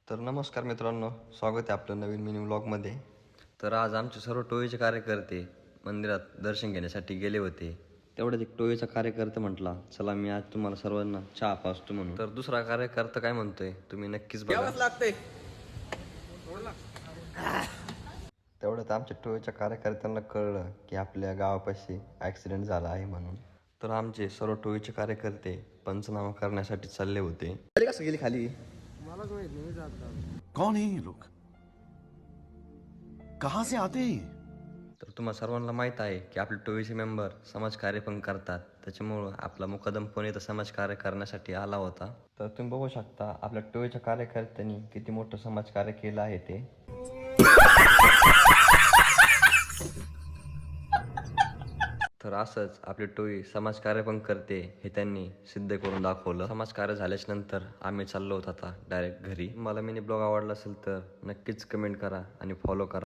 तर नमस्कार मित्रांनो, स्वागत आहे आपलं नवीन मिनी व्लॉगमध्ये. तर आज आमचे सर्व टोळीचे कार्यकर्ते मंदिरात दर्शन घेण्यासाठी गेले होते. तेवढ्यात एक टोळीचा कार्यकर्ता म्हटला, चला मी आज तुम्हाला सर्वांना चहा पाजतो म्हणून. तर दुसरा कार्यकर्ता काय म्हणतोय तुम्ही नक्कीच बघा. तेवढ्यात आमच्या टोळीच्या कार्यकर्त्यांना कळलं की आपल्या गावापाशी ॲक्सिडेंट झाला आहे म्हणून. तर आमचे सर्व टोळीचे कार्यकर्ते पंचनामा करण्यासाठी चालले होते. कसं गेली खाली? कौन है ये लोग? कहां से आते हैं? तर तुम्हा सर्वांना माहीत आहे की आपले टोळीचे मेंबर समाजकार्य पण करतात. त्याच्यामुळं आपला मुकादम पण इथं समाजकार्य करण्यासाठी आला होता. तर तुम्ही बघू शकता आपल्या टोळीच्या कार्यकर्त्यांनी किती मोठं समाजकार्य केलं आहे ते. तर असंच आपली टोळी समाजकार्य पण करते हे त्यांनी सिद्ध करून दाखवलं. समाजकार्य झाल्याच्या नंतर आम्ही चाललो होतो आता डायरेक्ट घरी. मला मिनी ब्लॉग आवडला असेल तर नक्कीच कमेंट करा आणि फॉलो करा.